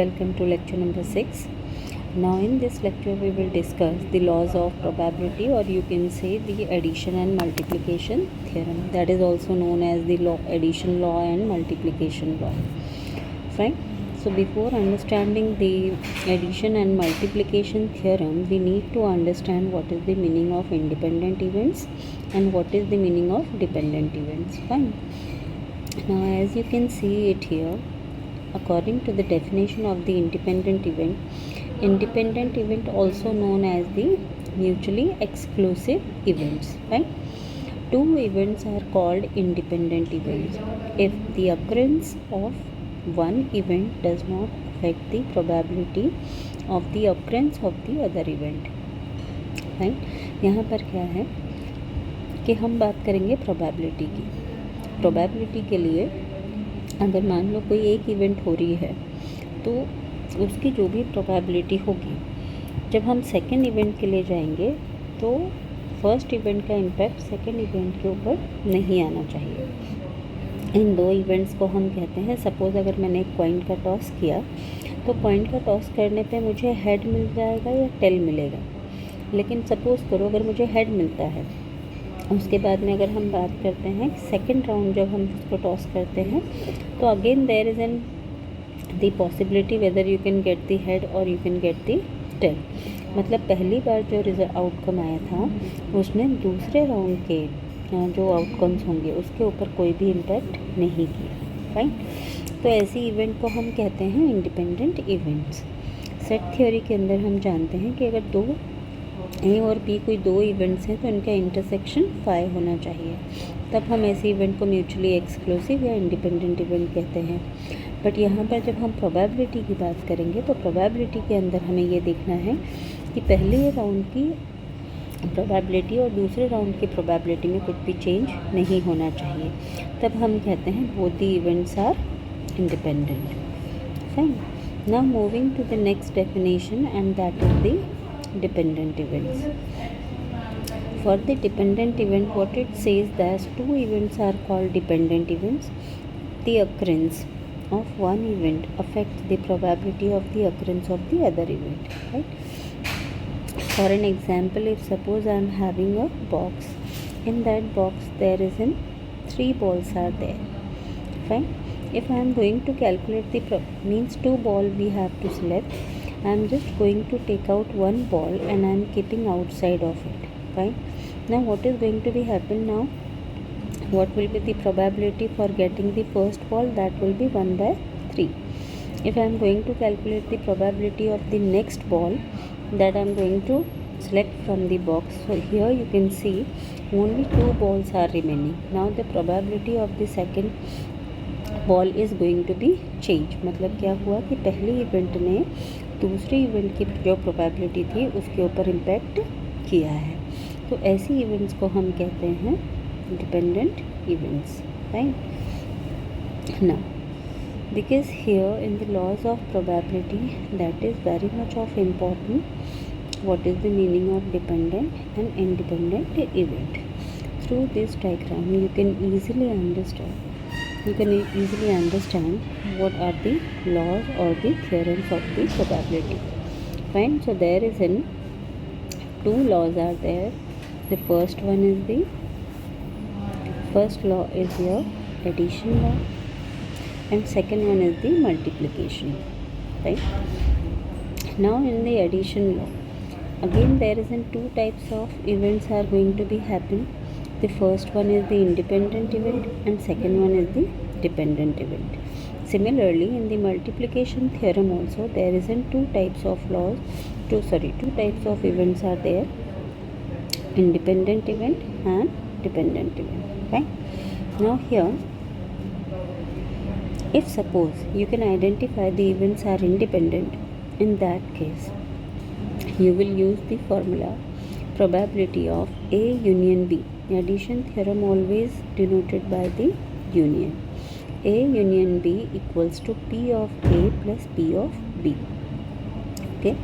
Welcome to lecture number 6. Now in this lecture we will discuss the laws of probability, or you can say the addition and multiplication theorem, that is also known as the addition law and multiplication law. Fine. So before understanding the addition and multiplication theorem, we need to understand what is the meaning of independent events and what is the meaning of dependent events. Fine. Now as you can see it here, according to the definition of the independent event also known as the mutually exclusive events, right? Two events are called independent events if the occurrence of one event does not affect the probability of the occurrence of the other event, right? यहाँ पर क्या है कि हम बात करेंगे probability की। Probability के लिए अगर मान लो कोई एक इवेंट हो रही है तो उसकी जो भी प्रोबेबिलिटी होगी, जब हम सेकेंड इवेंट के लिए जाएंगे तो फर्स्ट इवेंट का इम्पैक्ट सेकेंड इवेंट के ऊपर नहीं आना चाहिए। इन दो इवेंट्स को हम कहते हैं, सपोज़ अगर मैंने एक कॉइन का टॉस किया तो कॉइन का टॉस करने पे मुझे हेड मिल जाएगा या टेल मिलेगा। लेकिन सपोज़ करो अगर मुझे हेड मिलता है, उसके बाद में अगर हम बात करते हैं सेकंड राउंड जब हम उसको टॉस करते हैं तो again there is an the possibility whether you can get the head और you can get the tail. मतलब पहली बार जो रिजल्ट आउटकम आया था उसने दूसरे राउंड के जो आउटकम्स होंगे उसके ऊपर कोई भी इम्पैक्ट नहीं किया। फाइन। तो ऐसी इवेंट को हम कहते हैं इंडिपेंडेंट इवेंट्स। सेट थ्योरी के अंदर हम जानते हैं कि अगर दो ए और बी कोई दो इवेंट्स हैं तो इनका इंटरसेक्शन फाई होना चाहिए, तब हम ऐसे इवेंट को म्यूचुअली एक्सक्लूसिव या इंडिपेंडेंट इवेंट कहते हैं। बट यहाँ पर जब हम प्रोबेबिलिटी की बात करेंगे तो प्रोबेबिलिटी के अंदर हमें ये देखना है कि पहले राउंड की प्रोबेबिलिटी और दूसरे राउंड की प्रोबेबिलिटी में कुछ भी चेंज नहीं होना चाहिए, तब हम कहते हैं both the events are independent. Fine. Now moving to the next definition and that is the dependent events. For the dependent event, what it says that two events are called dependent events. The occurrence of one event affects the probability of the occurrence of the other event, right? For an example, if suppose I am having a box, in that box there is an 3 balls are there. Fine. If I am going to calculate the means 2 ball we have to select, I am just going to take out one ball and I am keeping outside of it. Fine. Now what is going to be happen now? What will be the probability for getting the first ball? That will be 1/3. If I am going to calculate the probability of the next ball that I am going to select from the box, so here you can see only 2 balls are remaining. Now the probability of the second ball is going to be change. मतलब क्या हुआ कि पहले event ने दूसरे event की जो probability थी उसके ऊपर इम्पैक्ट किया है। तो ऐसी इवेंट्स को हम कहते हैं dependent events. Right. Now because here in the laws of probability that is very much of important what is the meaning of dependent and independent event. Through this diagram you can easily understand what are the laws or the theorems of the probability. Fine. So there is two laws are there. The first law is your addition law and second one is the multiplication. Right. Now in the addition law, again there is two types of events are going to be happen. The first one is the independent event and second one is the dependent event. Similarly, in the multiplication theorem also there is two types of events are there: independent event and dependent event. Okay. Now here, if suppose you can identify the events are independent, in that case you will use the formula probability of A union B. Addition theorem always denoted by the union. A union B equals to P of A plus P of B. Okay.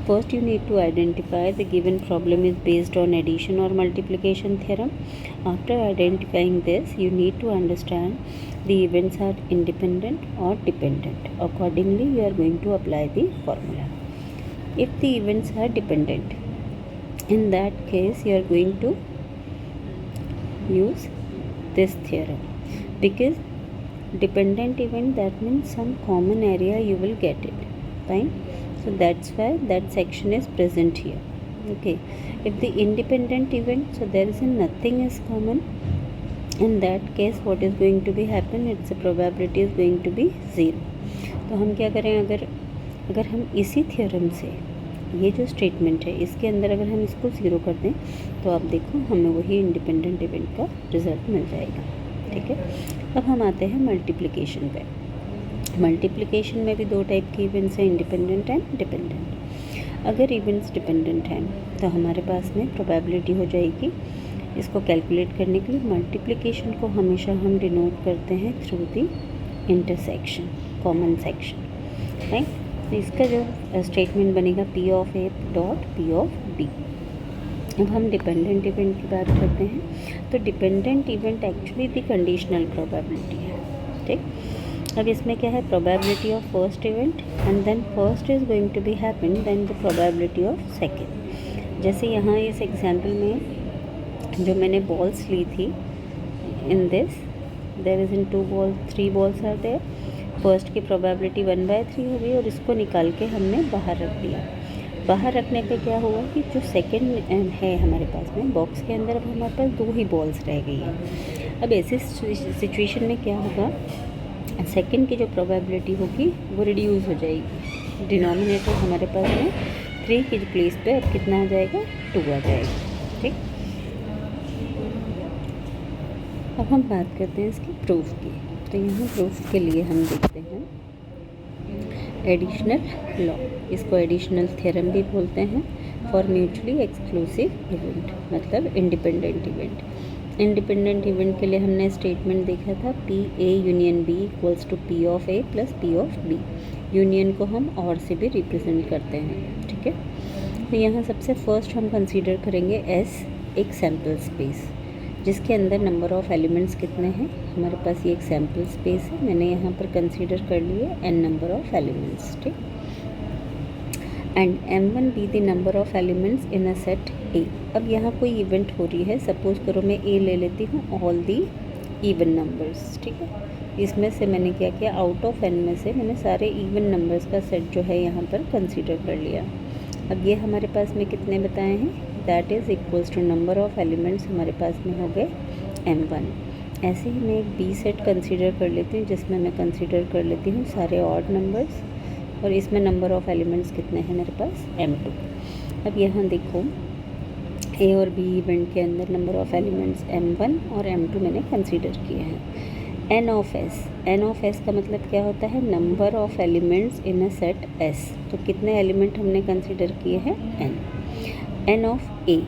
First you need to identify the given problem is based on addition or multiplication theorem. After identifying this, you need to understand the events are independent or dependent. Accordingly, you are going to apply the formula. If the events are dependent, in that case you are going to use this theorem, because dependent event, that means some common area you will get it. Fine. So that's why that section is present here. Okay. If the independent event, so there is nothing is common, in that case what is going to be happen, its probability is going to be 0. तो हम क्या करें, अगर हम इसी theorem से ये जो स्टेटमेंट है इसके अंदर अगर हम इसको 0 कर दें तो आप देखो हमें वही इंडिपेंडेंट इवेंट का रिजल्ट मिल जाएगा. ठीक है. अब हम आते हैं मल्टीप्लिकेशन पे. मल्टीप्लिकेशन में भी दो टाइप के इवेंट्स हैं, इंडिपेंडेंट एंड डिपेंडेंट. अगर इवेंट्स डिपेंडेंट हैं तो हमारे पास में प्रोबेबिलिटी हो जाएगी. इसको कैलकुलेट करने के लिए मल्टीप्लिकेशन को हमेशा हम डिनोट करते हैं through the intersection, common section. Right. तो इसका जो स्टेटमेंट बनेगा P of A dot P of B. अब हम डिपेंडेंट इवेंट की बात करते हैं. तो dependent event actually the conditional probability है. ठीक. अब इसमें क्या है, probability of first event and then first is going to be happen then the probability of second. जैसे यहाँ इस एग्जाम्पल में जो मैंने बॉल्स ली थी, in this there is in 3 balls are there. First की प्रोबेबिलिटी 1/3 हो गई और इसको निकाल के हमने बाहर रख दिया. बाहर रखने पे क्या हुआ कि जो सेकंड है हमारे पास में बॉक्स के अंदर, अब हमारे पास 2 ही बॉल्स रह गई हैं. अब ऐसी सिचुएशन में क्या होगा, सेकंड की जो प्रोबेबिलिटी होगी वो रिड्यूस हो जाएगी. डिनोमिनेटर हमारे पास में 3 की प्लेस पे अब कितना आ जाएगा, 2 आ जाएगा. ठीक. अब हम बात करते हैं इसकी प्रूफ की. तो यहाँ प्रूफ के लिए हम देखते हैं एडिशनल लॉ. इसको एडिशनल थ्योरम भी बोलते हैं. फॉर म्यूचुअली एक्सक्लूसिव इवेंट, मतलब इंडिपेंडेंट इवेंट. इंडिपेंडेंट इवेंट के लिए हमने स्टेटमेंट देखा था P A union B equals to P of A plus P of B. Union को हम और से भी रिप्रेजेंट करते हैं. ठीक है. तो यहाँ सबसे फर्स्ट हम कंसीडर करेंगे एस एक सैम्पल स्पेस जिसके अंदर नंबर ऑफ़ एलिमेंट्स कितने हैं. हमारे पास ये एक सैम्पल स्पेस है, मैंने यहाँ पर कंसीडर कर लिए n नंबर ऑफ़ एलिमेंट्स. ठीक. And m1 be the number of elements in a set A. अब यहाँ कोई इवेंट हो रही है, सपोज़ करो मैं A ले लेती हूँ ऑल दी इवन नंबर्स. ठीक है. इसमें से मैंने क्या किया, आउट ऑफ n में से मैंने सारे इवन नंबर्स का सेट जो है यहाँ पर कंसीडर कर लिया. अब ये हमारे पास में कितने बताए हैं, that is equals to number of elements हमारे पास में हो गए m1. ऐसे ही मैं एक बी सेट कंसीडर कर लेती हूँ जिसमें मैं कंसीडर कर लेती हूँ सारे ऑड नंबर्स, और इसमें नंबर ऑफ़ एलिमेंट्स कितने हैं मेरे पास, m2. अब यहाँ देखो ए और बी इवेंट के अंदर नंबर ऑफ़ एलिमेंट्स m1 और m2 मैंने कंसीडर किए हैं. n ऑफ एस का मतलब क्या होता है, number of elements in a set s. तो कितने एलिमेंट हमने कंसीडर किए हैं, n ऑफ ए.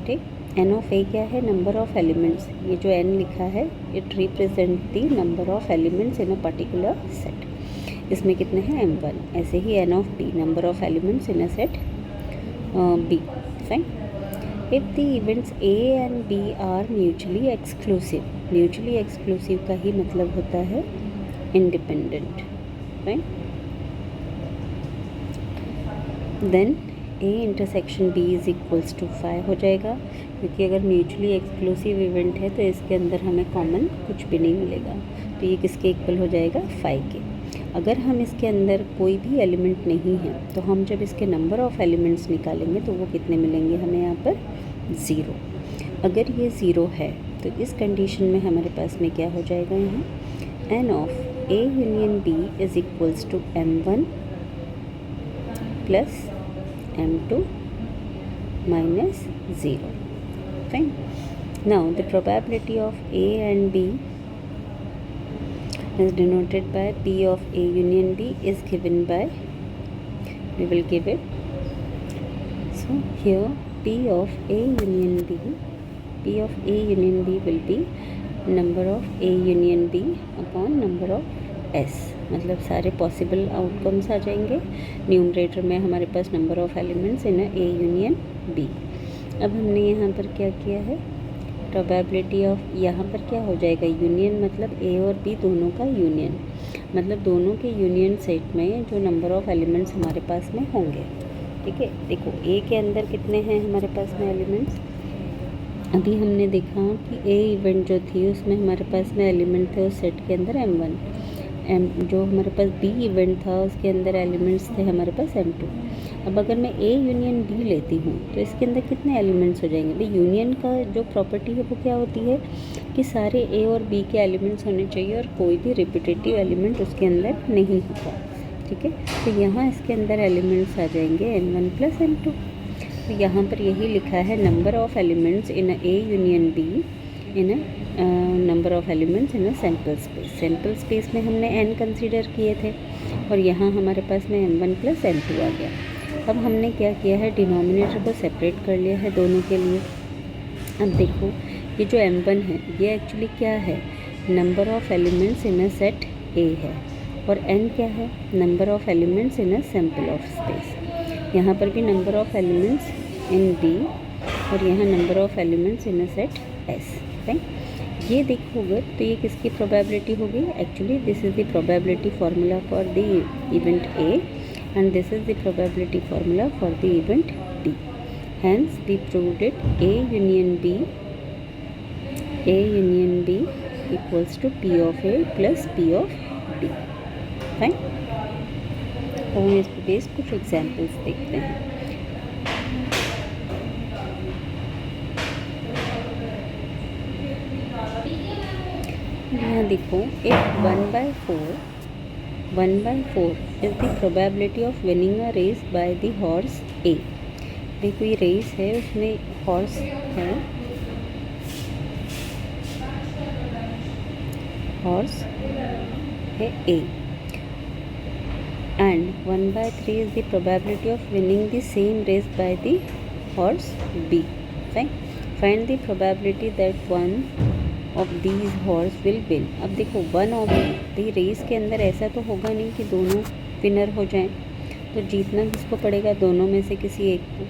ठीक. n ऑफ ए क्या है, नंबर ऑफ़ एलिमेंट्स. ये जो n लिखा है it represent the number of elements in a particular set. इसमें कितने हैं, m1. ऐसे ही n of B, number of elements in a set b. Fine. If the events a and b are mutually exclusive. Mutually exclusive का ही मतलब होता है independent. Right. Then a intersection b is equals to 5 हो जाएगा, क्योंकि अगर mutually exclusive event है तो इसके अंदर हमें कॉमन कुछ भी नहीं मिलेगा. तो ये किसके इक्वल हो जाएगा, 5 के. अगर हम इसके अंदर कोई भी एलिमेंट नहीं है तो हम जब इसके नंबर ऑफ़ एलिमेंट्स निकालेंगे तो वो कितने मिलेंगे हमें यहाँ पर, 0. अगर ये 0 है तो इस कंडीशन में हमारे पास में क्या हो जाएगा, यहाँ n of a union b is equals to m1 plus m2 minus 0. Fine. Now the probability of a and b is denoted by p of a union b is given by, we will give it, so here p of a union b, p of a union b will be number of a union b upon number of s. मतलब सारे possible outcomes आ जाएंगे। Numerator में हमारे पास number of elements in A union B. अब हमने यहाँ पर क्या किया है, प्रोबेबिलिटी ऑफ, यहाँ पर क्या हो जाएगा, यूनियन मतलब ए और बी दोनों का यूनियन, मतलब दोनों के यूनियन सेट में जो नंबर ऑफ़ एलिमेंट्स हमारे पास में होंगे। ठीक है, देखो ए के अंदर कितने हैं हमारे पास में एलिमेंट्स। अभी हमने देखा कि ए इवेंट जो थी उसमें हमारे पास में एलिमेंट थे उस सेट के अंदर m1, जो हमारे पास बी इवेंट था उसके अंदर एलिमेंट्स थे हमारे पास m2। अब अगर मैं ए यूनियन बी लेती हूँ तो इसके अंदर कितने एलिमेंट्स हो जाएंगे। भाई यूनियन का जो प्रॉपर्टी है वो क्या होती है कि सारे ए और बी के एलिमेंट्स होने चाहिए और कोई भी रिपीटेटिव एलिमेंट उसके अंदर नहीं होगा। ठीक है, तो यहाँ इसके अंदर एलिमेंट्स आ जाएंगे m1 प्लस m2। तो यहाँ पर यही लिखा है number of elements in A union be in number of elements in a sample space. Sample space में हमने n कंसीडर किए थे और यहाँ हमारे पास में m1 प्लस m2 आ गया। अब हमने क्या किया है, डिनोमिनेटर को सेपरेट कर लिया है दोनों के लिए। अब देखो ये जो m1 है ये एक्चुअली क्या है, number of elements in a set A है, और n क्या है, number of elements in a sample of space. यहाँ पर भी number of elements in B और यहाँ number of elements in a set S। Right, ये देखोगे तो ये किसकी प्रोबेबिलिटी होगी, actually this is the probability formula for the event A and this is the probability formula for the event B. Hence we proved it A union B equals to P of A plus P of B. Fine. तो हम इस पे base कुछ examples देखते हैं। यहाँ देखो एक 1/4 is the probability of winning a race by the horse A। देखो ये रेस है, उसमें हॉर्स है, हॉर्स है A, and 1/3 is the probability of winning the same race by the horse B। Fine, find the probability that one of these horse will win. अब देखो one of the race के अंदर ऐसा तो होगा नहीं कि दोनों विनर हो जाएं, तो जीतना किसको पड़ेगा, दोनों में से किसी एक को।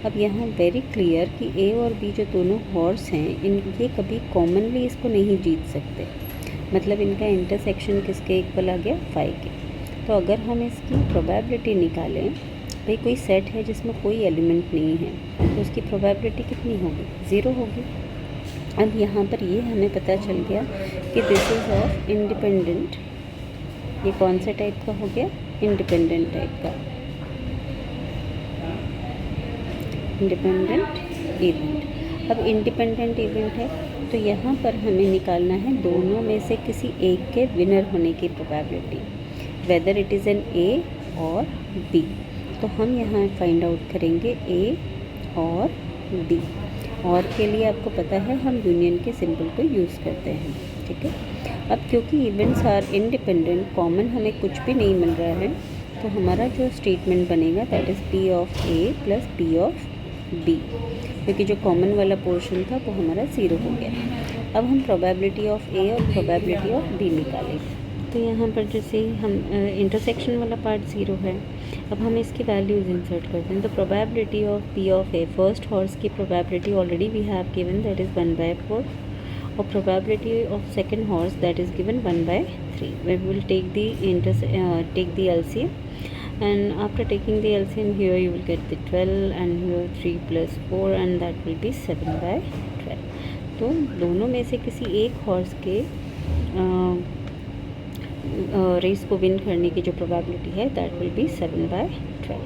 अब यहाँ वेरी क्लियर कि ए और बी जो दोनों हॉर्स हैं ये कभी कॉमनली इसको नहीं जीत सकते, मतलब इनका इंटरसेक्शन किसके इक्वल आ गया, 5 के। तो अगर हम इसकी प्रोबेबिलिटी निकालें, भाई कोई सेट है जिसमें कोई एलिमेंट नहीं है तो उसकी प्रोबेबिलिटी कितनी होगी, 0 होगी। अब यहाँ पर ये हमें पता चल गया कि दिस इज़ ऑफ इंडिपेंडेंट, ये कौन से टाइप का हो गया, इंडिपेंडेंट टाइप का, इंडिपेंडेंट इवेंट। अब इंडिपेंडेंट इवेंट है तो यहाँ पर हमें निकालना है दोनों में से किसी एक के विनर होने की probability, whether it is an A और बी। तो हम यहाँ फाइंड आउट करेंगे ए और बी, और के लिए आपको पता है हम यूनियन के सिंबल को यूज़ करते हैं। ठीक है, अब क्योंकि इवेंट्स आर इंडिपेंडेंट, कॉमन हमें कुछ भी नहीं मिल रहा है, तो हमारा जो स्टेटमेंट बनेगा that is P of A plus P of B, क्योंकि जो कॉमन वाला पोर्शन था वो हमारा 0 हो गया। अब हम प्रोबेबिलिटी ऑफ A और प्रोबेबिलिटी ऑफ B निकालेंगे। तो यहाँ पर जैसे हम इंटरसेक्शन वाला पार्ट 0 है, अब हम इसकी वैल्यूज़ इंसर्ट करते हैं। तो probability of P of A, first horse की probability already we have given that is 1/4, और probability of second horse that is given 1/3। We will take the LCM, and after taking the LCM here you will get the 12 and here 3 plus 4 and that will be 7/12। तो दोनों में से किसी एक horse के race को win करने की जो प्रोबेबिलिटी है that will be 7/12।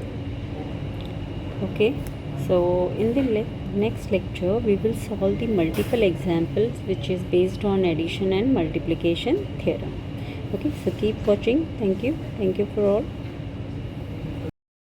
Okay, so in the next lecture we will solve the multiple examples which is based on addition and multiplication theorem. Okay, so keep watching. Thank you for all.